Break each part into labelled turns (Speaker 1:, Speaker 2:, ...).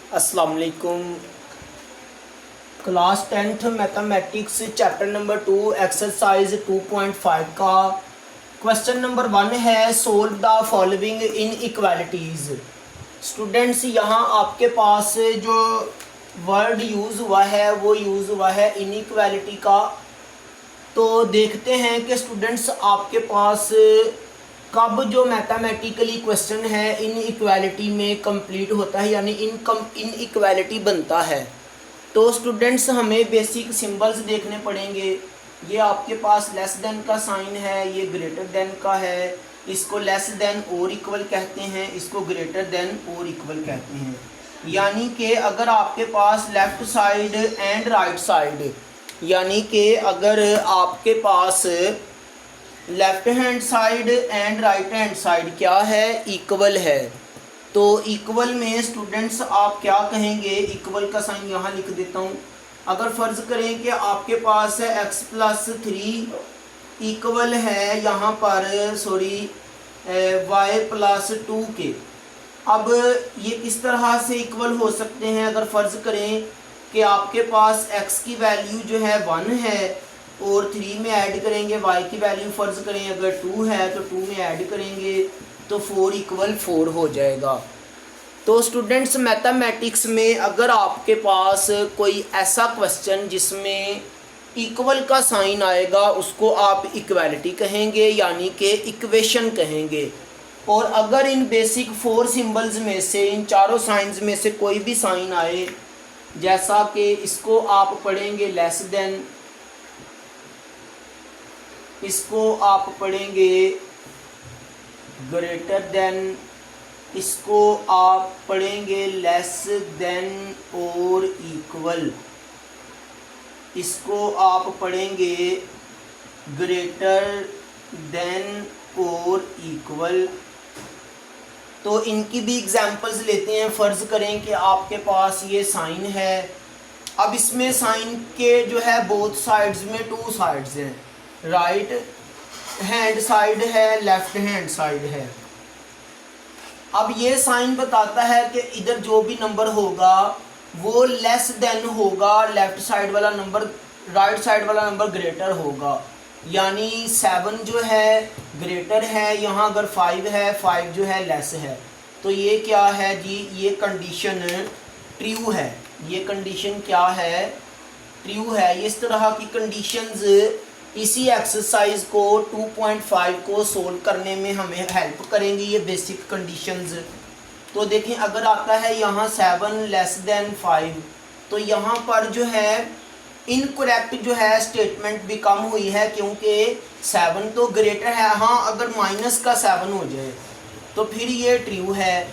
Speaker 1: अस्सलाम वालेकुम। Class 10th mathematics chapter number 2 exercise 2.5 का क्वेश्चन नंबर 1 है, solve the following in equalities. Students, यहाँ आपके पास जो वर्ड यूज़ हुआ है वो यूज़ हुआ है इनइक्वालिटी का। तो देखते हैं कि स्टूडेंट्स आपके पास कब जो मैथमेटिकली क्वेश्चन है इन इक्वालिटी में कंप्लीट होता है, यानी इन इक्वालिटी बनता है। तो स्टूडेंट्स हमें बेसिक सिंबल्स देखने पड़ेंगे। ये आपके पास लेस देन का साइन है, ये ग्रेटर देन का है, इसको लेस देन और इक्वल कहते हैं, इसको ग्रेटर देन और इक्वल कहते हैं। यानी कि अगर आपके पास left side and right side, यानी कि अगर आपके पास left hand side and right hand side क्या है, इक्वल है, तो इक्वल में स्टूडेंट्स आप क्या कहेंगे, इक्वल का साइन यहाँ लिख देता हूँ। अगर फ़र्ज़ करें कि आपके पास है x+3 इक्वल है यहाँ पर y+2 के। अब ये किस तरह से इक्वल हो सकते हैं? अगर फ़र्ज़ करें कि आपके पास x की वैल्यू जो है 1 है और 3 में ऐड करेंगे, y की वैल्यू फ़र्ज़ करें अगर 2 है तो 2 में ऐड करेंगे तो 4 = 4 हो जाएगा। तो स्टूडेंट्स, मैथमेटिक्स में अगर आपके पास कोई ऐसा क्वेश्चन जिसमें इक्वल का साइन आएगा उसको आप इक्वालिटी कहेंगे, यानी कि इक्वेशन कहेंगे। और अगर इन बेसिक 4 सिंबल्स में से, इन चारों साइंस में से कोई भी साइन आए, जैसा कि इसको आप पढ़ेंगे लेस देन, इसको आप पढ़ेंगे ग्रेटर देन, इसको आप पढ़ेंगे लेस देन और इक्वल, इसको आप पढ़ेंगे ग्रेटर देन और इक्वल। तो इनकी भी एग्जांपल्स लेते हैं। फ़र्ज़ करें कि आपके पास ये साइन है। अब इसमें साइन के जो है बोथ साइड्स में 2 साइड्स हैं, राइट हैंड साइड है, लेफ़्ट हैंड साइड है। अब ये साइन बताता है कि इधर जो भी नंबर होगा वो लेस देन होगा, लेफ़्ट साइड वाला नंबर राइट साइड वाला नंबर ग्रेटर होगा। यानी 7 जो है ग्रेटर है, यहाँ अगर 5 है, 5 जो है लेस है। तो ये क्या है जी, ये कंडीशन ट्रू है। ये कंडीशन क्या है, ट्रू है। इस तरह की कंडीशंस इसी एक्सरसाइज को 2.5 को सोल्व करने में हमें हेल्प करेंगी, ये बेसिक कंडीशंस। तो देखें, अगर आता है यहाँ 7 लेस देन 5, तो यहाँ पर जो है इनकरेक्ट जो है स्टेटमेंट भी कम हुई है, क्योंकि 7 तो ग्रेटर है। हाँ, अगर माइनस का 7 हो जाए तो फिर ये ट्रू है।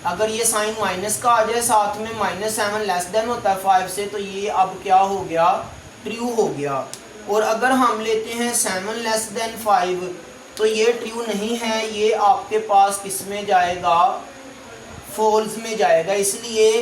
Speaker 1: अगर ये साइन माइनस का आ जाए साथ में, -7 लेस देन होता है 5 से, तो ये अब क्या हो गया, ट्रू हो गया। और अगर हम लेते हैं 7 लेस देन 5, तो ये ट्रू नहीं है, ये आपके पास किस में जाएगा, फॉल्स में जाएगा। इसलिए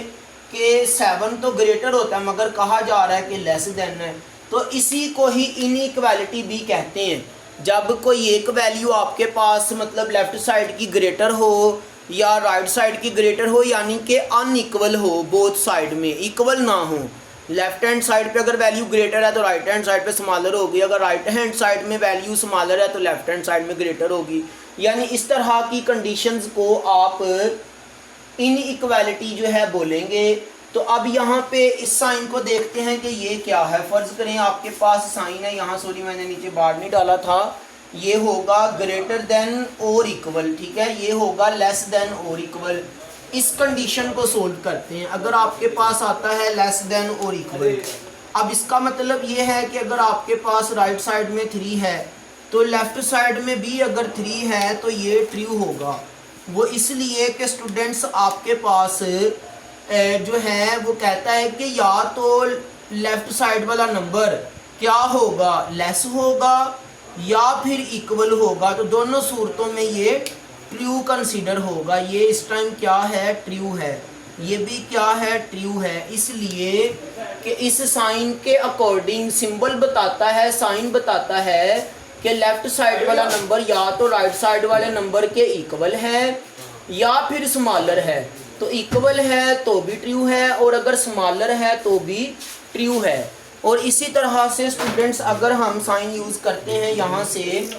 Speaker 1: कि 7 तो ग्रेटर होता है मगर कहा जा रहा है कि लेस देन है। तो इसी को ही इनइक्वालिटी भी कहते हैं। जब कोई एक वैल्यू आपके पास मतलब लेफ़्ट साइड की ग्रेटर हो या राइट साइड की ग्रेटर हो, यानी कि अनइक्वल हो, बोथ साइड में इक्वल ना हो। लेफ्ट हैंड साइड पे अगर वैल्यू ग्रेटर है तो राइट हैंड साइड पे स्मॉलर होगी, अगर राइट हैंड साइड में वैल्यू स्मॉलर है तो लेफ्ट हैंड साइड में ग्रेटर होगी। यानी इस तरह की कंडीशंस को आप इनइक्वालिटी जो है बोलेंगे। तो अब यहाँ पे इस साइन को देखते हैं कि ये क्या है। फ़र्ज़ करें आपके पास साइन है यहाँ, सॉरी मैंने नीचे बार नहीं डाला था, ये होगा ग्रेटर देन और इक्वल, ठीक है, ये होगा लेस देन और इक्वल। इस कंडीशन को सोल्व करते हैं। अगर आपके पास आता है लेस देन और इक्वल, अब इसका मतलब ये है कि अगर आपके पास राइट साइड में 3 है तो लेफ़्ट साइड में भी अगर 3 है तो ये ट्रू होगा। वो इसलिए कि स्टूडेंट्स आपके पास जो है वो कहता है कि या तो लेफ़्ट साइड वाला नंबर क्या होगा, लेस होगा या फिर इक्वल होगा। तो दोनों सूरतों में ये ट्रू कंसीडर होगा। ये इस टाइम क्या है, ट्रू है। ये भी क्या है, ट्रू है। इसलिए कि इस साइन के अकॉर्डिंग सिंबल बताता है, साइन बताता है कि लेफ़्ट साइड वाला नंबर या तो राइट साइड वाले नंबर के इक्वल है या फिर स्मॉलर है। तो इक्वल है तो भी ट्रू है, और अगर स्मॉलर है तो भी ट्रू है। और इसी तरह से स्टूडेंट्स अगर हम साइन यूज़ करते हैं यहाँ से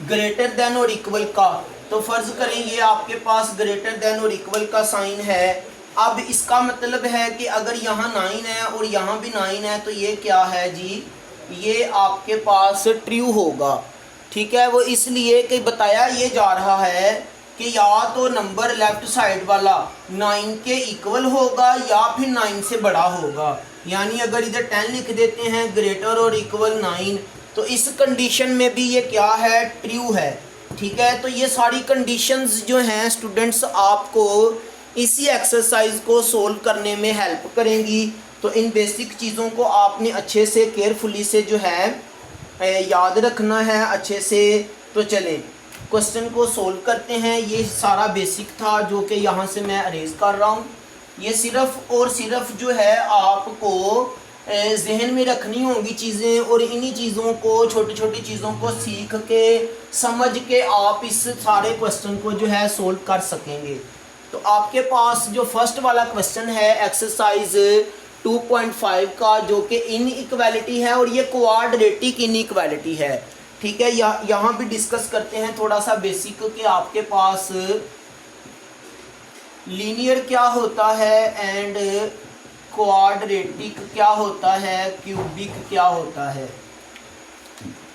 Speaker 1: ग्रेटर देन और इक्वल का, तो फर्ज करें ये आपके पास ग्रेटर देन और इक्वल का साइन है। अब इसका मतलब है कि अगर यहाँ 9 है और यहाँ भी 9 है तो ये क्या है जी, ये आपके पास ट्रू होगा। ठीक है, वो इसलिए कि बताया ये जा रहा है कि या तो नंबर लेफ्ट साइड वाला 9 के इक्वल होगा या फिर 9 से बड़ा होगा। यानी अगर इधर 10 लिख देते हैं ग्रेटर और इक्वल 9, तो इस कंडीशन में भी ये क्या है, ट्रू है। ठीक है, तो ये सारी कंडीशंस जो हैं स्टूडेंट्स आपको इसी एक्सरसाइज को सोल्व करने में हेल्प करेंगी। तो इन बेसिक चीज़ों को आपने अच्छे से केयरफुली से जो है याद रखना है अच्छे से। तो चलें क्वेश्चन को सोल्व करते हैं। ये सारा बेसिक था जो कि यहाँ से मैं अरेज कर रहा हूँ। ये सिर्फ और सिर्फ जो है आपको जहन में रखनी होंगी चीज़ें, और इन्हीं चीज़ों को छोटी छोटी चीज़ों को सीख के समझ के आप इस सारे क्वेश्चन को जो है सोल्व कर सकेंगे। तो आपके पास जो फर्स्ट वाला क्वेश्चन है एक्सरसाइज 2.5 का, जो कि इनइक्वालिटी है और ये क्वाड्रेटिक इनइक्वालिटी है। ठीक है, यहाँ भी डिस्कस करते हैं थोड़ा सा बेसिक कि आपके पास लीनियर क्या होता है एंड क्वाड्रेटिक क्या होता है, क्यूबिक क्या होता है।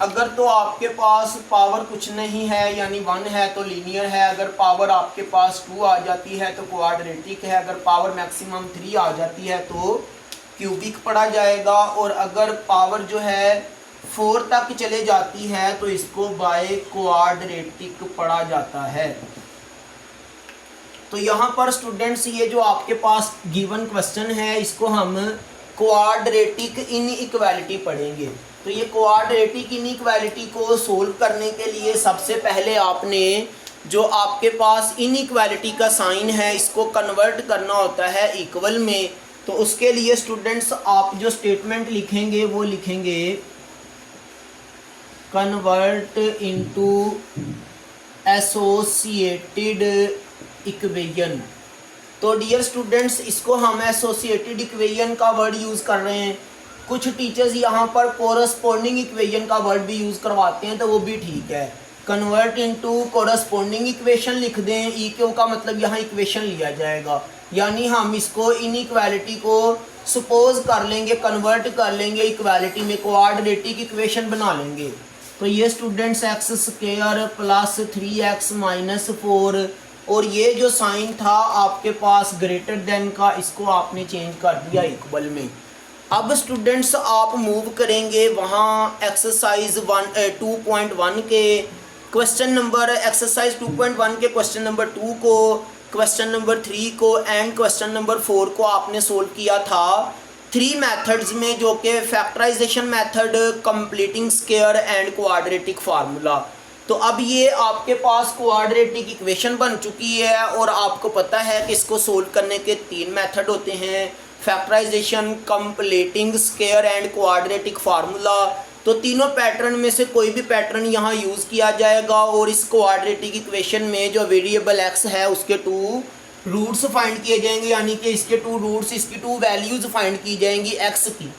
Speaker 1: अगर तो आपके पास पावर कुछ नहीं है यानी 1 है तो लीनियर है। अगर पावर आपके पास 2 आ जाती है तो क्वाड्रेटिक है। अगर पावर मैक्सिमम 3 आ जाती है तो क्यूबिक पढ़ा जाएगा। और अगर पावर जो है 4 तक चले जाती है तो इसको बाय क्वाड्रेटिक पढ़ा जाता है। तो यहाँ पर स्टूडेंट्स ये जो आपके पास गिवन क्वेश्चन है इसको हम क्वाड्रेटिक इनइक्वालिटी पढ़ेंगे। तो ये क्वाड्रेटिक इनइक्वालिटी को सोल्व करने के लिए सबसे पहले आपने जो आपके पास इनइक्वालिटी का साइन है इसको कन्वर्ट करना होता है इक्वल में। तो उसके लिए स्टूडेंट्स आप जो स्टेटमेंट लिखेंगे वो लिखेंगे कन्वर्ट इनटू एसोसिएटेड इक्वेशन। तो डियर स्टूडेंट्स इसको हम एसोसिएटेड इक्वेशन का वर्ड यूज़ कर रहे हैं। कुछ टीचर्स यहाँ पर कोरस्पोंडिंग इक्वेशन का वर्ड भी यूज़ करवाते हैं तो वो भी ठीक है। कन्वर्ट इनटू कोरस्पोंडिंग इक्वेशन लिख दें। ई क्यू का मतलब यहाँ इक्वेशन लिया जाएगा, यानी हम इसको इनइक्वालिटी को सपोज कर लेंगे, कन्वर्ट कर लेंगे इक्वालिटी में, क्वाड्रेटिक इक्वेशन बना लेंगे। तो ये students x square plus 3x minus 4, और ये जो साइन था आपके पास ग्रेटर देन का इसको आपने चेंज कर दिया इक्वल में। अब स्टूडेंट्स आप मूव करेंगे वहाँ एक्सरसाइज 2.1 के क्वेश्चन नंबर, एक्सरसाइज 2.1 के क्वेश्चन नंबर 2 को, क्वेश्चन नंबर 3 को एंड क्वेश्चन नंबर 4 को आपने सोल्व किया था 3 मेथड्स में, जो कि factorization method, completing square and quadratic formula. तो अब ये आपके पास क्वाड्रेटिक इक्वेशन बन चुकी है और आपको पता है कि इसको सोल्व करने के 3 मेथड होते हैं, factorization, completing square and quadratic formula. तो तीनों पैटर्न में से कोई भी पैटर्न यहाँ यूज़ किया जाएगा और इस क्वाड्रेटिक इक्वेशन में जो वेरिएबल एक्स है उसके 2 रूट्स फाइंड किए जाएंगे, यानी कि इसके 2 रूट्स, इसकी 2 वैल्यूज़ फाइंड की जाएंगी एक्स की।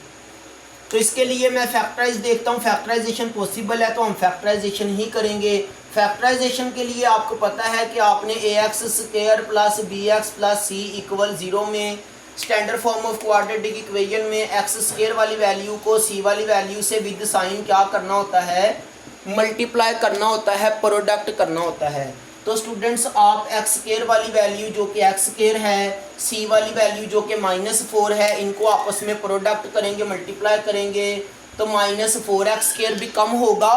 Speaker 1: तो इसके लिए मैं फैक्टराइज देखता हूँ, फैक्टराइजेशन पॉसिबल है तो हम फैक्टराइजेशन ही करेंगे। फैक्टराइजेशन के लिए आपको पता है कि आपने ax square plus bx plus C equal 0 में standard form of quadratic equation में एक्स स्क्वायर वाली वैल्यू को सी वाली वैल्यू से विद साइन क्या करना होता है, मल्टीप्लाई करना होता है, प्रोडक्ट करना होता है। तो स्टूडेंट्स आप एक्स स्क्वायर वाली वैल्यू जो कि एक्स स्क्वायर है, सी वाली वैल्यू जो कि -4 है, इनको आपस में प्रोडक्ट करेंगे, मल्टीप्लाई करेंगे तो -4x स्क्वायर भी कम होगा।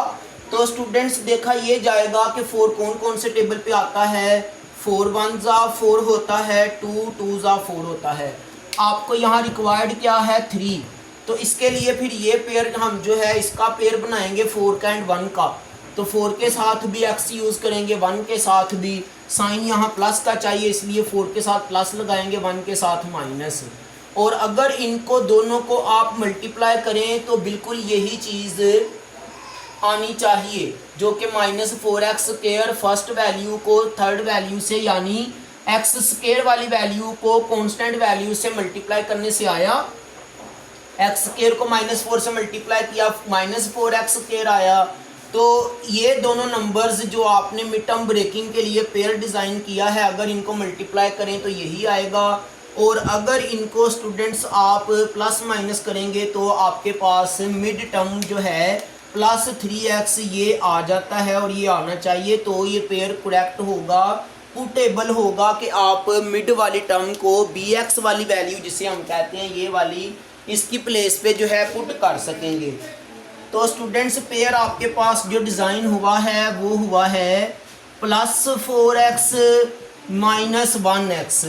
Speaker 1: तो स्टूडेंट्स देखा ये जाएगा कि 4 कौन कौन से टेबल पे आता है, 4 1 जा 4 होता है, 2 2 जा 4 होता है। आपको यहाँ रिक्वायर्ड क्या है 3। तो इसके लिए फिर ये पेयर हम जो है इसका पेयर बनाएंगे 4 का एंड 1 का। तो 4 के साथ भी x यूज़ करेंगे, 1 के साथ भी। साइन यहाँ प्लस का चाहिए इसलिए 4 के साथ प्लस लगाएंगे, 1 के साथ माइनस। और अगर इनको दोनों को आप मल्टीप्लाई करें तो बिल्कुल यही चीज़ आनी चाहिए जो कि -4x स्क्वायर फर्स्ट वैल्यू को थर्ड वैल्यू से यानी एक्स स्क्वायर वाली वैल्यू को कांस्टेंट वैल्यू से मल्टीप्लाई करने से आया, एक्स स्क्वायर को -4 से मल्टीप्लाई किया, -4x स्क्वायर आया। तो ये दोनों नंबर्स जो आपने मिड टर्म ब्रेकिंग के लिए पेयर डिज़ाइन किया है, अगर इनको मल्टीप्लाई करें तो यही आएगा, और अगर इनको स्टूडेंट्स आप प्लस माइनस करेंगे तो आपके पास मिड टर्म जो है +3x ये आ जाता है और ये आना चाहिए। तो ये पेयर करेक्ट होगा, पुटेबल होगा कि आप मिड वाली टर्म को bx वाली वैल्यू जिसे हम कहते हैं ये वाली, इसकी प्लेस पे जो है पुट कर सकेंगे। तो स्टूडेंट्स पेयर आपके पास जो डिज़ाइन हुआ है वो हुआ है +4x -1x।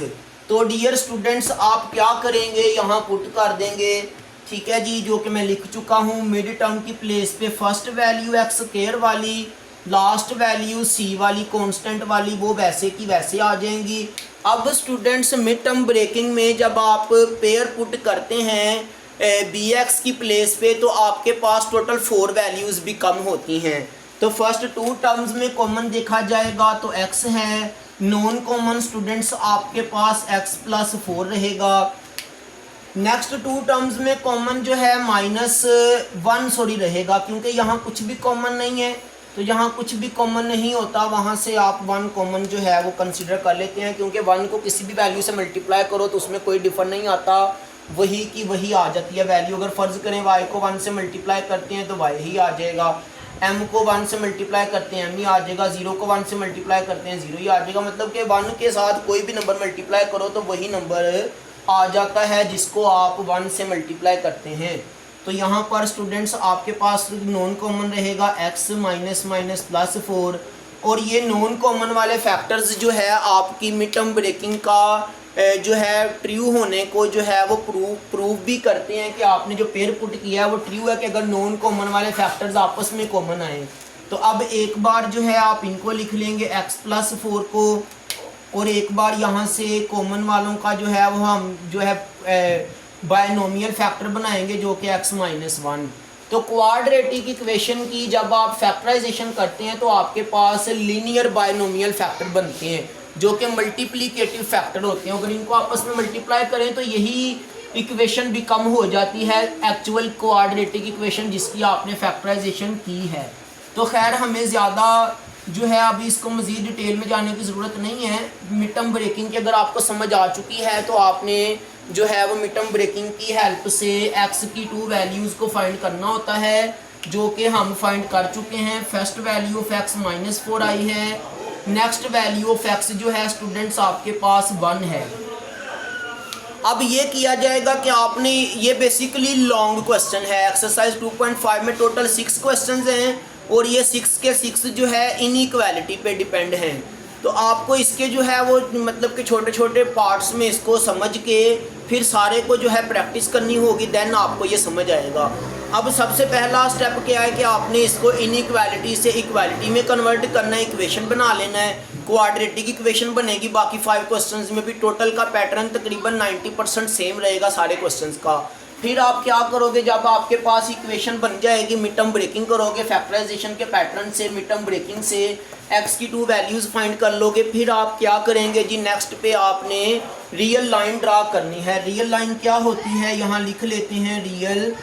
Speaker 1: तो डियर स्टूडेंट्स आप क्या करेंगे, यहाँ पुट कर देंगे, ठीक है जी, जो कि मैं लिख चुका हूँ। मिड टर्म की प्लेस पे फर्स्ट वैल्यू एक्स स्क्वायर वाली, लास्ट वैल्यू सी वाली कांस्टेंट वाली, वो वैसे की वैसे आ जाएंगी। अब स्टूडेंट्स मिड टर्म ब्रेकिंग में जब आप पेयर पुट करते हैं बी एक्स की प्लेस पे, तो आपके पास टोटल 4 वैल्यूज़ भी कम होती हैं। तो फर्स्ट 2 टर्म्स में कॉमन देखा जाएगा तो x है, नॉन कॉमन स्टूडेंट्स आपके पास x +4 रहेगा। नेक्स्ट 2 टर्म्स में कॉमन जो है -1 रहेगा, क्योंकि यहाँ कुछ भी कॉमन नहीं है, तो यहाँ कुछ भी कॉमन नहीं होता, वहाँ से आप 1 कॉमन जो है वो कंसीडर कर लेते हैं, क्योंकि 1 को किसी भी वैल्यू से मल्टीप्लाई करो तो उसमें कोई डिफर नहीं आता, वही की वही आ जाती है वैल्यू। अगर फ़र्ज़ करें y को 1 से मल्टीप्लाई करते हैं तो y ही आ जाएगा, m को 1 से मल्टीप्लाई करते हैं m ही आ जाएगा, 0 को 1 से मल्टीप्लाई करते हैं 0 ही आ जाएगा। मतलब कि 1 के साथ कोई भी नंबर मल्टीप्लाई करो तो वही नंबर आ जाता है जिसको आप 1 से मल्टीप्लाई करते हैं। तो यहाँ पर स्टूडेंट्स आपके पास नॉन कॉमन रहेगा x -+4, और ये नॉन कॉमन वाले फैक्टर्स जो है आपकी मिड टर्म ब्रेकिंग का जो है ट्रू होने को जो है वो प्रूव भी करते हैं कि आपने जो पेयर पुट किया है वो ट्रू है, कि अगर नॉन कॉमन वाले फैक्टर्स आपस में कॉमन आए। तो अब एक बार जो है आप इनको लिख लेंगे x +4 को, और एक बार यहाँ से कॉमन वालों का जो है वो हम जो है बायनोमियल फैक्टर बनाएंगे जो कि x -1। तो क्वाड्रेटिक इक्वेशन की जब आप फैक्टराइजेशन करते हैं तो आपके पास लीनियर बायनोमियल फैक्टर बनते हैं जो कि मल्टीप्लिकेटिव फैक्टर होते हैं। अगर इनको आपस में मल्टीप्लाई करें तो यही इक्वेशन भी कम हो जाती है एक्चुअल क्वाड्रेटिक इक्वेशन जिसकी आपने फैक्टराइजेशन की है। तो खैर हमें ज़्यादा जो है अभी इसको मज़ीद डिटेल में जाने की ज़रूरत नहीं है। मिड टर्म ब्रेकिंग की अगर आपको समझ आ चुकी है तो आपने जो है वो मिड टर्म ब्रेकिंग की हेल्प से x की 2 वैल्यूज़ को फाइंड करना होता है, जो कि हम फाइंड कर चुके हैं। फर्स्ट वैल्यू ऑफ x -4 आई है, नेक्स्ट वैल्यू ऑफ x जो है स्टूडेंट्स आपके पास 1 है। अब ये किया जाएगा कि आपने ये बेसिकली लॉन्ग क्वेश्चन है, एक्सरसाइज 2.5 में टोटल 6 क्वेश्चंस हैं और ये 6 के 6 जो है इनइक्वालिटी पे डिपेंड हैं। तो आपको इसके जो है वो मतलब कि छोटे छोटे पार्ट्स में इसको समझ के फिर सारे को जो है प्रैक्टिस करनी होगी, देन आपको ये समझ आएगा। अब सबसे पहला स्टेप क्या है कि आपने इसको इनइक्वालिटी से इक्वालिटी में कन्वर्ट करना है, इक्वेशन बना लेना है, क्वाड्रेटिक इक्वेशन बनेगी। बाकी 5 क्वेश्चंस में भी टोटल का पैटर्न तकरीबन 90% सेम रहेगा सारे क्वेश्चंस का। फिर आप क्या करोगे, जब आपके पास इक्वेशन बन जाएगी, मिड टर्म ब्रेकिंग करोगे फैक्टराइजेशन के पैटर्न से, मिड टर्म ब्रेकिंग से x की 2 वैल्यूज़ फाइंड कर लोगे। फिर आप क्या करेंगे जी, नेक्स्ट पे आपने रियल लाइन ड्रा करनी है। रियल लाइन क्या होती है, यहाँ लिख लेते हैं रियल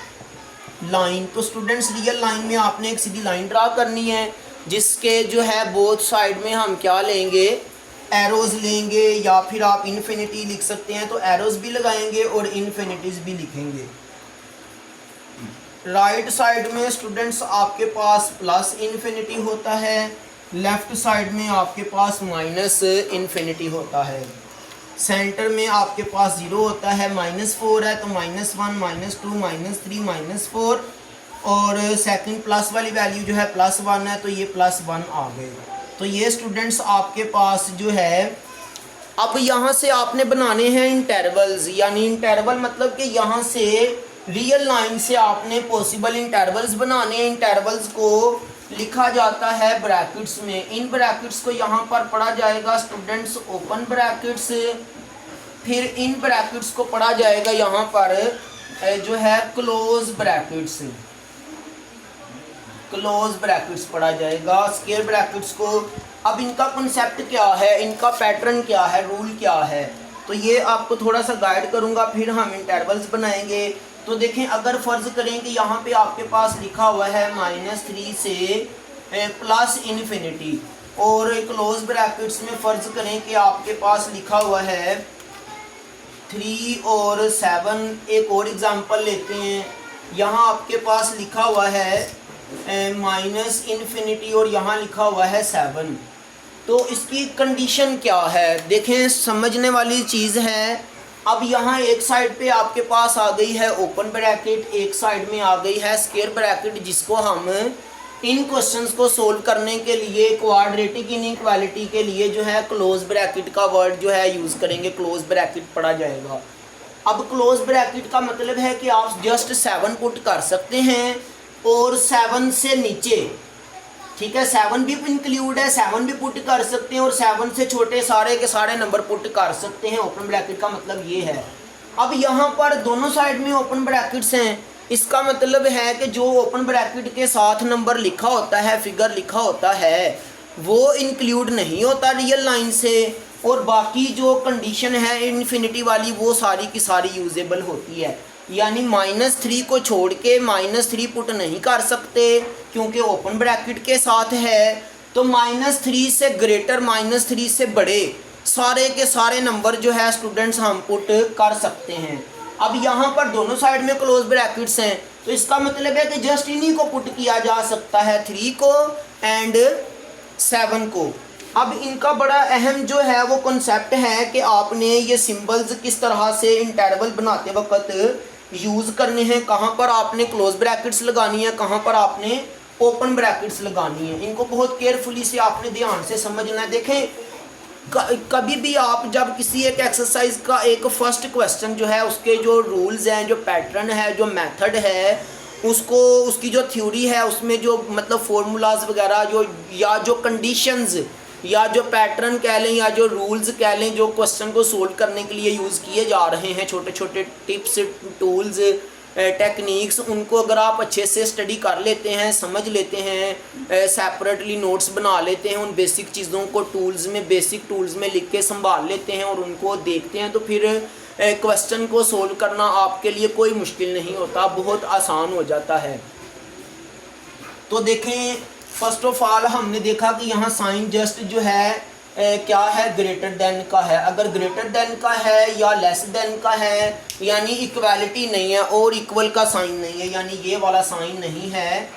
Speaker 1: लाइन। तो स्टूडेंट्स रियल लाइन में आपने एक सीधी लाइन ड्रा करनी है जिसके जो है बोथ साइड में हम क्या लेंगे, एरोज़ लेंगे, या फिर आप इन्फिनिटी लिख सकते हैं, तो एरोज़ भी लगाएंगे और इन्फिनिटीज़ भी लिखेंगे। राइट साइड में स्टूडेंट्स आपके पास प्लस इन्फिनिटी होता है, लेफ़्ट साइड में आपके पास माइनस इन्फिनिटी होता है, सेंटर में आपके पास 0 होता है, -4 है तो -1 -2 -3 -4, और सेकंड प्लस वाली वैल्यू जो है +1 है तो ये +1 आ गए। तो ये स्टूडेंट्स आपके पास जो है, अब यहाँ से आपने बनाने हैं इंटरवल्स, यानी इंटरवल मतलब कि यहाँ से रियल लाइन से आपने पॉसिबल इंटरवल्स बनाने हैं। इंटरवल्स को लिखा जाता है ब्रैकेट्स में। इन ब्रैकेट्स को यहाँ पर पढ़ा जाएगा स्टूडेंट्स ओपन ब्रैकेट्स, फिर इन ब्रैकेट्स को पढ़ा जाएगा यहाँ पर जो है क्लोज ब्रैकेट्स। क्लोज ब्रैकेट्स पढ़ा जाएगा। स्क्वायर ब्रैकेट्स को अब इनका कॉन्सेप्ट क्या है, इनका पैटर्न क्या है, रूल क्या है, तो ये आपको थोड़ा सा गाइड करूँगा, फिर हम इंटरवल्स बनाएंगे। तो देखें, अगर फ़र्ज़ करें कि यहाँ पे आपके पास लिखा हुआ है -3 से प्लस इन्फिनिटी, और क्लोज ब्रैकेट्स में फ़र्ज़ करें कि आपके पास लिखा हुआ है 3 और 7। एक और एग्ज़ाम्पल लेते हैं, यहाँ आपके पास लिखा हुआ है -इन्फिनिटी और यहाँ लिखा हुआ है 7। तो इसकी कंडीशन क्या है, देखें समझने वाली चीज़ है। अब यहाँ एक साइड पे आपके पास आ गई है ओपन ब्रैकेट, एक साइड में आ गई है स्क्वायर ब्रैकेट, जिसको हम इन क्वेश्चंस को सोल्व करने के लिए क्वाड्रेटिक इनइक्वालिटी के लिए जो है क्लोज ब्रैकेट का वर्ड जो है यूज़ करेंगे, क्लोज ब्रैकेट पढ़ा जाएगा। अब क्लोज ब्रैकेट का मतलब है कि आप जस्ट 7 पुट कर सकते हैं और 7 से नीचे, ठीक है, 7 भी इंक्लूड है, 7 भी पुट कर सकते हैं और 7 से छोटे सारे के सारे नंबर पुट कर सकते हैं। ओपन ब्रैकेट का मतलब ये है। अब यहाँ पर दोनों साइड में ओपन ब्रैकेट्स हैं, इसका मतलब है कि जो ओपन ब्रैकेट के साथ नंबर लिखा होता है, फिगर लिखा होता है, वो इंक्लूड नहीं होता रियल लाइन से, और बाकी जो कंडीशन है इन्फिनिटी वाली वो सारी की सारी यूजेबल होती है। यानी -3 को छोड़ के -3 पुट नहीं कर सकते क्योंकि ओपन ब्रैकेट के साथ है। तो -3 से ग्रेटर, -3 से बड़े सारे के सारे नंबर जो है स्टूडेंट्स हम पुट कर सकते हैं। अब यहाँ पर दोनों साइड में क्लोज ब्रैकेट्स हैं, तो इसका मतलब है कि जस्ट इन्हीं को पुट किया जा सकता है, 3 को एंड 7 को। अब इनका बड़ा अहम जो है वो कॉन्सेप्ट है कि आपने ये सिंबल्स किस तरह से इंटरवल बनाते वक्त यूज़ करने हैं, कहाँ पर आपने क्लोज ब्रैकेट्स लगानी है, कहाँ पर आपने ओपन ब्रैकेट्स लगानी है। इनको बहुत केयरफुली से आपने ध्यान से समझना है। देखें, कभी भी आप जब किसी एक एक्सरसाइज का एक फर्स्ट क्वेश्चन जो है उसके जो रूल्स हैं, जो पैटर्न है, जो मेथड है, उसको उसकी जो थ्योरी है, उसमें जो मतलब फॉर्मूलाज वगैरह जो या जो कंडीशंस या जो पैटर्न कह लें या जो रूल्स कह लें, जो क्वेश्चन को सोल्व करने के लिए यूज़ किए जा रहे हैं, छोटे छोटे टिप्स, टूल्स, टेक्निक्स, उनको अगर आप अच्छे से स्टडी कर लेते हैं, समझ लेते हैं, सेपरेटली नोट्स बना लेते हैं, उन बेसिक चीज़ों को टूल्स में, बेसिक टूल्स में लिख के संभाल लेते हैं और उनको देखते हैं, तो फिर क्वेश्चन को सोल्व करना आपके लिए कोई मुश्किल नहीं होता, बहुत आसान हो जाता है। तो देखें, फर्स्ट ऑफ ऑल हमने देखा कि यहाँ साइन जस्ट जो है क्या है, ग्रेटर देन का है। अगर ग्रेटर देन का है या लेस देन का है, यानी इक्वालिटी नहीं है और इक्वल का साइन नहीं है, यानी ये वाला साइन नहीं है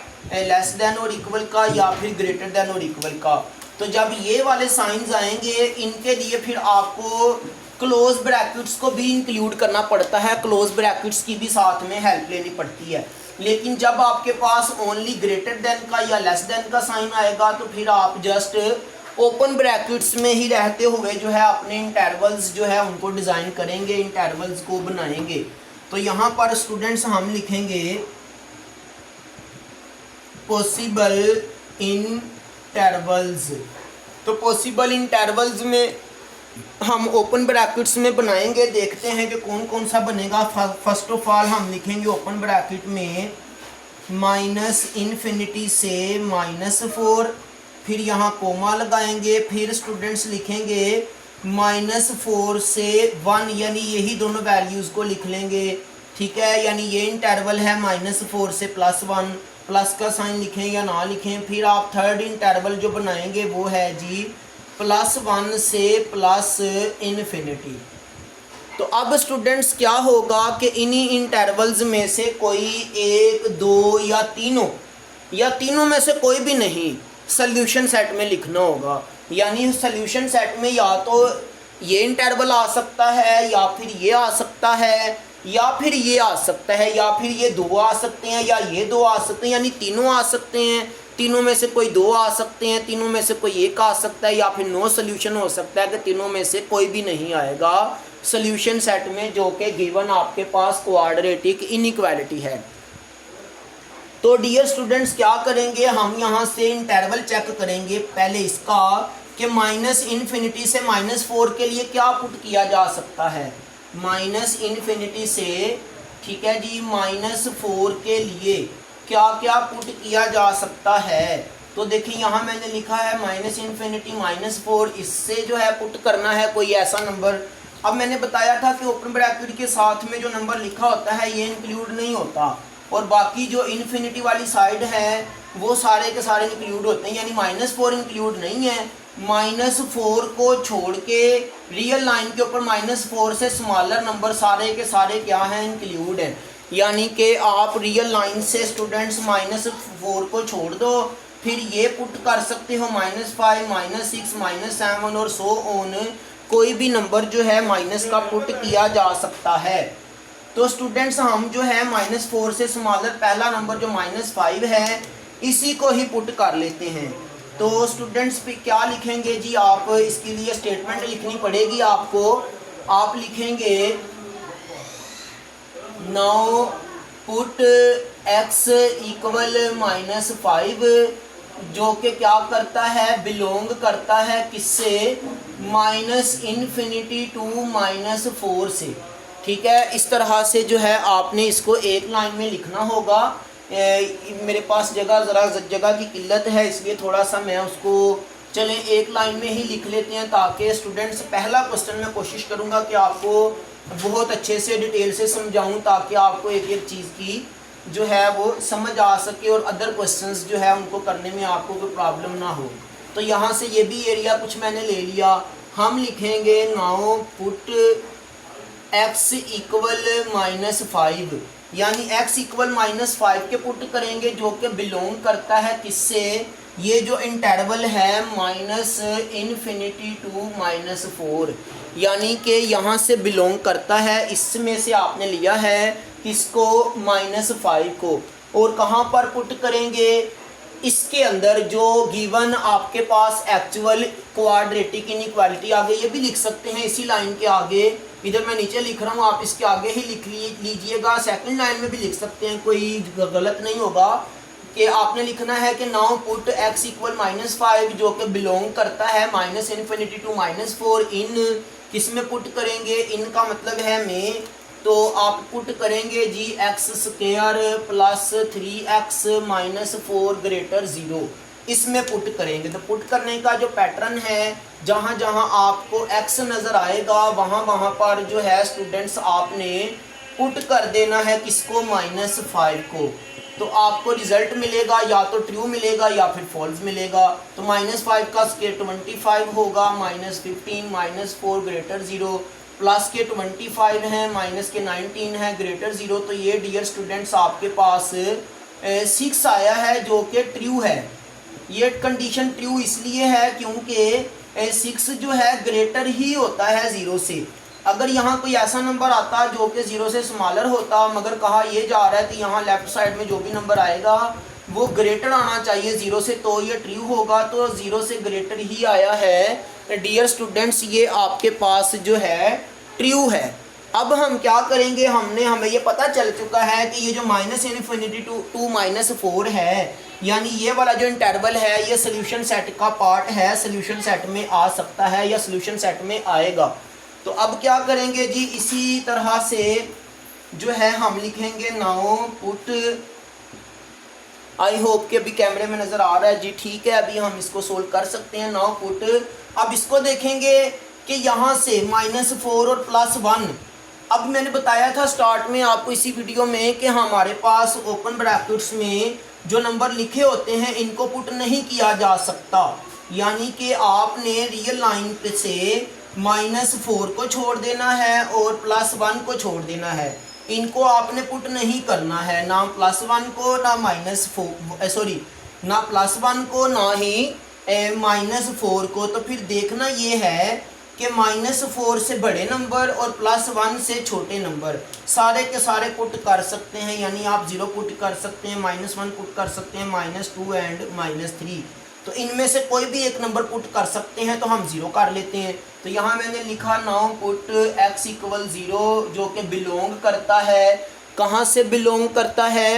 Speaker 1: लेस देन और इक्वल का या फिर ग्रेटर देन और इक्वल का। तो जब ये वाले साइंस आएंगे, इनके लिए फिर आपको क्लोज ब्रैकेट्स को भी इंक्लूड करना पड़ता है, क्लोज ब्रैकेट्स की भी साथ में हेल्प लेनी पड़ती है। लेकिन जब आपके पास ओनली ग्रेटर देन का या लेस देन का साइन आएगा, तो फिर आप जस्ट ओपन ब्रैकेट्स में ही रहते हुए जो है अपने इंटरवल्स जो है उनको डिज़ाइन करेंगे, इंटरवल्स को बनाएंगे। तो यहाँ पर स्टूडेंट्स हम लिखेंगे पॉसिबल इंटरवल्स। तो पॉसिबल इंटरवल्स में हम ओपन ब्रैकेट्स में बनाएंगे, देखते हैं कि कौन कौन सा बनेगा। फर्स्ट ऑफ ऑल हम लिखेंगे ओपन ब्रैकेट में -इन्फिनिटी से -4, फिर यहाँ कोमा लगाएंगे, फिर स्टूडेंट्स लिखेंगे -4 से 1, यानी यही दोनों वैल्यूज़ को लिख लेंगे, ठीक है। यानी ये इंटरवल है -4 से +1, प्लस का साइन लिखें या ना लिखें। फिर आप थर्ड इंटरवल जो बनाएंगे वो है जी +1 से +इन्फिनिटी। तो अब स्टूडेंट्स क्या होगा कि इन्हीं इंटरवल्स में से कोई 1, 2 या तीनों में से कोई भी नहीं सोल्यूशन सेट में लिखना होगा। यानी सोल्यूशन सेट में या तो ये इंटरवल आ सकता है, या फिर ये आ सकता है, या फिर ये आ सकता है, या फिर ये 2 आ सकते हैं, या ये 2 आ सकते हैं, यानी तीनों आ सकते हैं। तीनों में से कोई 2 आ सकते हैं, तीनों में से कोई 1 आ सकता है, या फिर नो सोल्यूशन हो सकता है कि तीनों में से कोई भी नहीं आएगा सोल्यूशन सेट में, जो कि गिवन आपके पास क्वाड्रेटिक इनइक्वालिटी है। तो डियर स्टूडेंट्स क्या करेंगे, हम यहाँ से इंटरवल चेक करेंगे पहले इसका कि -इन्फिनिटी से -4 के लिए क्या पुट किया जा सकता है। -इन्फिनिटी से, ठीक है जी, -4 के लिए क्या क्या पुट किया जा सकता है। तो देखिए यहाँ मैंने लिखा है -∞ -4, इससे जो है पुट करना है कोई ऐसा नंबर। अब मैंने बताया था कि ओपन ब्रैकेट के साथ में जो नंबर लिखा होता है ये इंक्लूड नहीं होता, और बाकी जो इन्फिनिटी वाली साइड है वो सारे के सारे इंक्लूड होते हैं, यानी -4 इंक्लूड नहीं है। -4 को छोड़ के रियल लाइन के ऊपर -4 से स्मॉलर नंबर सारे के सारे क्या हैं, इंक्लूड हैं। यानी कि आप रियल लाइन से स्टूडेंट्स -4 को छोड़ दो, फिर ये पुट कर सकते हो -5 -6 -7 और सो ऑन, कोई भी नंबर जो है माइनस का पुट किया जा सकता है। तो स्टूडेंट्स हम जो है -4 से स्मॉलर पहला नंबर जो -5 है इसी को ही पुट कर लेते हैं। तो स्टूडेंट्स पे क्या लिखेंगे जी, आप इसके लिए स्टेटमेंट लिखनी पड़ेगी आपको। आप लिखेंगे नाउ पुट x इक्वल -5, जो कि क्या करता है, बिलोंग करता है किससे, -∞ टू -4 से। ठीक है, इस तरह से जो है आपने इसको एक लाइन में लिखना होगा। मेरे पास जगह की किल्लत है, इसलिए थोड़ा सा मैं उसको चलें एक लाइन में ही लिख लेते हैं, ताकि स्टूडेंट्स पहला क्वेश्चन मैं कोशिश करूंगा कि आपको बहुत अच्छे से डिटेल से समझाऊं, ताकि आपको एक एक चीज़ की जो है वो समझ आ सके और अदर क्वेश्चंस जो है उनको करने में आपको कोई प्रॉब्लम ना हो। तो यहाँ से ये भी एरिया कुछ मैंने ले लिया। हम लिखेंगे नाउ पुट x इक्वल -5, यानी x इक्वल -5 के पुट करेंगे, जो कि बिलोंग करता है किससे, ये जो इंटरवल है -∞ टू -4, यानी कि यहाँ से बिलोंग करता है। इसमें से आपने लिया है किसको, -5 को, और कहाँ पर पुट करेंगे, इसके अंदर जो गिवन आपके पास एक्चुअल क्वाड्रेटिक इनइक्वालिटी आगे, ये भी लिख सकते हैं इसी लाइन के आगे, इधर मैं नीचे लिख रहा हूँ आप इसके आगे ही लिख लीजिएगा। सेकंड लाइन में भी लिख सकते हैं, कोई गलत नहीं होगा। कि आपने लिखना है कि नाउ पुट x इक्वल -5, जो कि बिलोंग करता है -∞ टू -4 इन, किसमें पुट करेंगे, इन का मतलब है में, तो आप पुट करेंगे जी x² प्लस 3x -4 ग्रेटर 0, इसमें पुट करेंगे। तो पुट करने का जो पैटर्न है, जहाँ जहाँ आपको x नज़र आएगा वहाँ वहाँ पर जो है स्टूडेंट्स आपने पुट कर देना है किसको, -5 को। तो आपको रिजल्ट मिलेगा या तो ट्रू मिलेगा या फिर फॉल्स मिलेगा। तो -5 का स्केयर 25 होगा, -15 -4 ग्रेटर 0, प्लस के 25 हैं, माइनस के 19 है, ग्रेटर 0। तो ये डियर स्टूडेंट्स आपके पास 6 आया है, जो कि ट्रू है। ये कंडीशन ट्रू इसलिए है क्योंकि 6 जो है ग्रेटर ही होता है 0 से। अगर यहाँ कोई ऐसा नंबर आता जो कि 0 से स्मॉलर होता, मगर कहा ये जा रहा है तो यहाँ लेफ्ट साइड में जो भी नंबर आएगा वो ग्रेटर आना चाहिए 0 से, तो ये ट्रू होगा। तो 0 से ग्रेटर ही आया है डियर स्टूडेंट्स, ये आपके पास जो है ट्रू है। अब हम क्या करेंगे, हमें ये पता चल चुका है कि ये जो -∞ टू -4 है, यानी ये वाला जो इंटरवल है ये सोल्यूशन सेट का पार्ट है, सोल्यूशन सेट में आ सकता है या सोल्यूशन सेट में आएगा। तो अब क्या करेंगे जी, इसी तरह से जो है हम लिखेंगे नाउ पुट, आई होप कि अभी कैमरे में नज़र आ रहा है जी, ठीक है, अभी हम इसको सोल्व कर सकते हैं। नाउ पुट, अब इसको देखेंगे कि यहाँ से -4 और +1, अब मैंने बताया था स्टार्ट में आपको इसी वीडियो में कि हमारे पास ओपन ब्रैकेट्स में जो नंबर लिखे होते हैं इनको पुट नहीं किया जा सकता, यानी कि आपने रियल लाइन पे से -4 को छोड़ देना है और +1 को छोड़ देना है। इनको आपने पुट नहीं करना है, ना +1 को ना ना +1 को ना ही -4 को। तो फिर देखना ये है कि -4 से बड़े नंबर और +1 से छोटे नंबर सारे के सारे पुट कर सकते हैं, यानी आप 0 पुट कर सकते हैं, -1 पुट कर सकते हैं, -2 एंड -3। तो इनमें से कोई भी एक नंबर पुट कर सकते हैं, तो हम 0 कर लेते हैं। तो यहाँ मैंने लिखा नाउ पुट x इक्वल 0, जो कि बिलोंग करता है, कहाँ से बिलोंग करता है,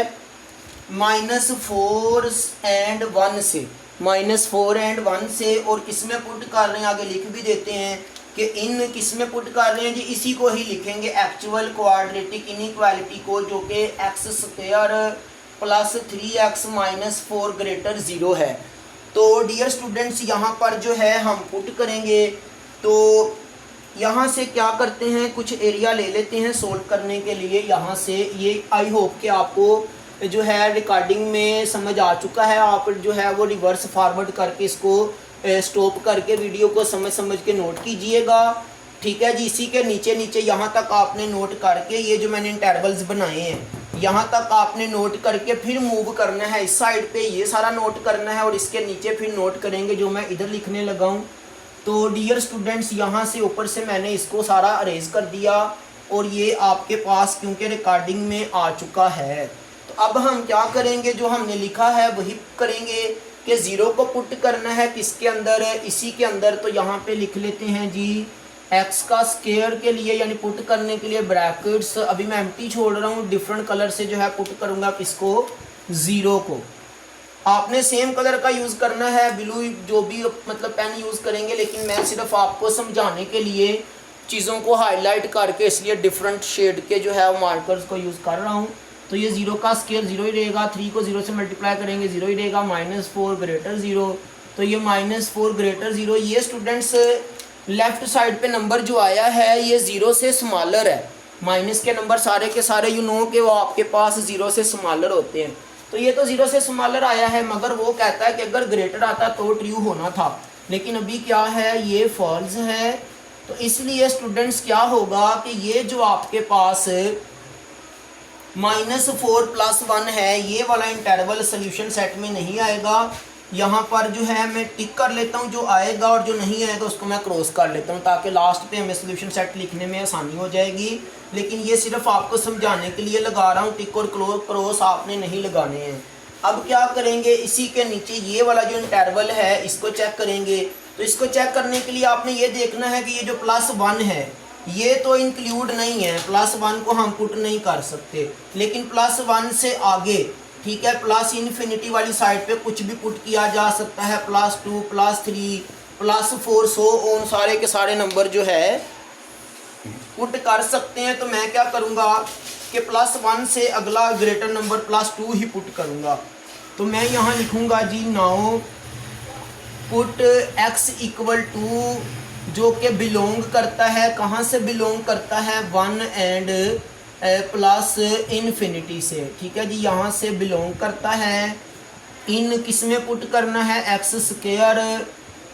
Speaker 1: -4 एंड 1 से, -4 एंड 1 से। और किसमें पुट कर रहे हैं, आगे लिख भी देते हैं कि इन किसमें पुट कर रहे हैं जी, इसी को ही लिखेंगे एक्चुअल क्वाड्रेटिक इनइक्वालिटी को, जो कि x² plus 3x minus 4 greater 0 है। तो डियर स्टूडेंट्स यहाँ पर जो है हम पुट करेंगे। तो यहाँ से क्या करते हैं, कुछ एरिया ले लेते हैं सोल्व करने के लिए। यहाँ से ये आई होप कि आपको जो है रिकॉर्डिंग में समझ आ चुका है। आप जो है वो रिवर्स फॉरवर्ड करके इसको स्टॉप करके वीडियो को समझ के नोट कीजिएगा, ठीक है जी। इसी के नीचे नीचे यहाँ तक आपने नोट करके ये जो मैंने इंटरवल्स बनाए हैं यहाँ तक आपने नोट करके फिर मूव करना है इस साइड पे, ये सारा नोट करना है और इसके नीचे फिर नोट करेंगे जो मैं इधर लिखने लगा हूँ। तो डियर स्टूडेंट्स यहाँ से ऊपर से मैंने इसको सारा अरेज कर दिया और ये आपके पास क्योंकि रिकॉर्डिंग में आ चुका है। तो अब हम क्या करेंगे, जो हमने लिखा है वही करेंगे कि 0 को पुट करना है किसके अंदर, इसी के अंदर। तो यहाँ पे लिख लेते हैं जी x का स्क्वायर के लिए यानी पुट करने के लिए ब्रैकेट्स, अभी मैं एम्प्टी छोड़ रहा हूँ, डिफरेंट कलर से जो है पुट करूँगा किसको, 0 को। आपने सेम कलर का यूज़ करना है, ब्लू जो भी मतलब पेन यूज़ करेंगे, लेकिन मैं सिर्फ आपको समझाने के लिए चीज़ों को हाईलाइट करके इसलिए डिफरेंट शेड के जो है मार्कर्स को यूज़ कर रहा हूँ। तो ये 0 का स्क्वायर 0 ही रहेगा, 3 को 0 से मल्टीप्लाई करेंगे 0 ही रहेगा, -4 ग्रेटर 0। तो ये -4 ग्रेटर 0, ये स्टूडेंट्स लेफ्ट साइड पे नंबर जो आया है ये 0 से स्मॉलर है। माइनस के नंबर सारे के सारे यू नो कि वो आपके पास 0 से स्मॉलर होते हैं। तो ये तो 0 से स्मॉलर आया है, मगर वो कहता है कि अगर ग्रेटर आता तो ट्रू होना था, लेकिन अभी क्या है, ये फॉल्स है। तो इसलिए स्टूडेंट्स क्या होगा कि ये जो आपके पास -4 + 1 है, ये वाला इंटरवल सोल्यूशन सेट में नहीं आएगा। यहाँ पर जो है मैं टिक कर लेता हूँ जो आएगा, और जो नहीं आएगा उसको मैं क्रॉस कर लेता हूँ, ताकि लास्ट पे हमें सोल्यूशन सेट लिखने में आसानी हो जाएगी। लेकिन ये सिर्फ आपको समझाने के लिए लगा रहा हूँ, टिक और क्रॉस आपने नहीं लगाने हैं। अब क्या करेंगे, इसी के नीचे ये वाला जो इंटरवल है इसको चेक करेंगे। तो इसको चेक करने के लिए आपने ये देखना है कि ये जो +1 है ये तो इंक्लूड नहीं है, +1 को हम पुट नहीं कर सकते, लेकिन +1 से आगे, ठीक है, प्लस इन्फिनिटी वाली साइड पे कुछ भी पुट किया जा सकता है, +2 +3 +4 सो ऑन सारे के सारे नंबर जो है पुट कर सकते हैं। तो मैं क्या करूँगा कि +1 से अगला ग्रेटर नंबर +2 ही पुट करूँगा। तो मैं यहाँ लिखूँगा जी नाउ पुट x = जो कि बिलोंग करता है, कहाँ से बिलोंग करता है, 1 एंड प्लस इन्फिनिटी से, ठीक है जी, यहाँ से बिलोंग करता है। इन किस में पुट करना है, x²,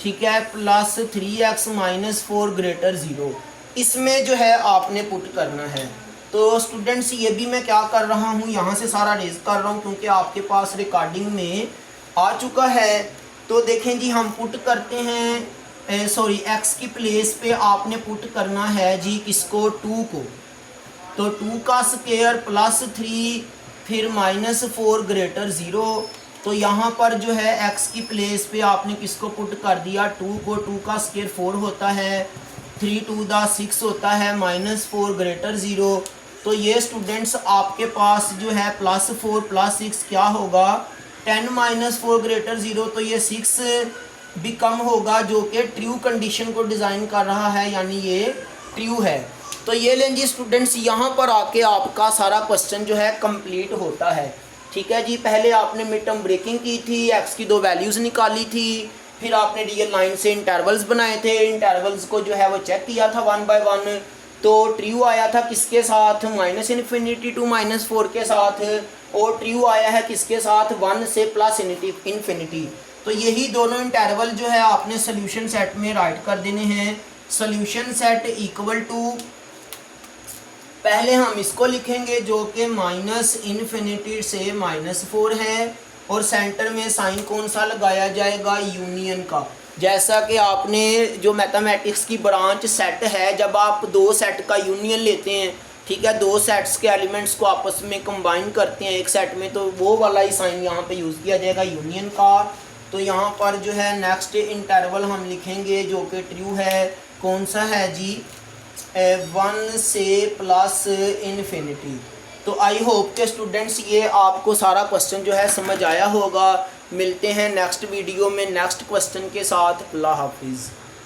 Speaker 1: ठीक है, +3x - 4 ग्रेटर 0, इसमें जो है आपने पुट करना है। तो स्टूडेंट्स ये भी मैं क्या कर रहा हूँ, यहाँ से सारा रेज कर रहा हूँ क्योंकि आपके पास रिकॉर्डिंग में आ चुका है। तो देखें जी हम पुट करते हैं, x की प्लेस पे आपने पुट करना है जी किसको, 2 को। तो 2 का स्क्वायर +3 फिर -4 ग्रेटर 0। तो यहाँ पर जो है x की प्लेस पे आपने किसको पुट कर दिया, 2 को। 2 का स्क्वायर 4 होता है, 3 × 2 = 6 होता है, -4 ग्रेटर 0। तो ये स्टूडेंट्स आपके पास जो है +4 + 6 क्या होगा, 10 - 4 ग्रेटर 0। तो ये 6 भी कम होगा, जो कि ट्रू कंडीशन को डिज़ाइन कर रहा है, यानी ये ट्रू है। तो ये लें जी स्टूडेंट्स, यहाँ पर आके आपका सारा क्वेश्चन जो है कंप्लीट होता है, ठीक है जी। पहले आपने मिड टर्म ब्रेकिंग की थी, x की 2 वैल्यूज़ निकाली थी, फिर आपने रियल लाइन से इंटरवल्स बनाए थे, इंटरवल्स को जो है वो चेक किया था 1 बाय 1। तो ट्रू आया था किसके साथ, -इन्फिनिटी टू -4 के साथ, और ट्रू आया है किसके साथ, 1 से प्लस इन्फिनिटी। तो यही दोनों इंटरवल जो है आपने सोल्यूशन सेट में राइट कर देने हैं। सोल्यूशन सेट इक्वल टू, पहले हम इसको लिखेंगे जो कि -इन्फिनिटी से -4 है, और सेंटर में साइन कौन सा लगाया जाएगा, यूनियन का। जैसा कि आपने जो मैथमेटिक्स की ब्रांच सेट है, जब आप 2 सेट का यूनियन लेते हैं, ठीक है, 2 सेट्स के एलिमेंट्स को आपस में कंबाइन करते हैं एक सेट में, तो वो वाला ही साइन यहाँ पे यूज़ किया जाएगा, यूनियन का। तो यहाँ पर जो है नेक्स्ट इंटरवल हम लिखेंगे जो कि ट्रू है, कौन सा है जी, 1 से प्लस इन्फिनिटी। तो आई होप के स्टूडेंट्स ये आपको सारा क्वेश्चन जो है समझ आया होगा। मिलते हैं नेक्स्ट वीडियो में नेक्स्ट क्वेश्चन के साथ। अल्लाह हाफिज़।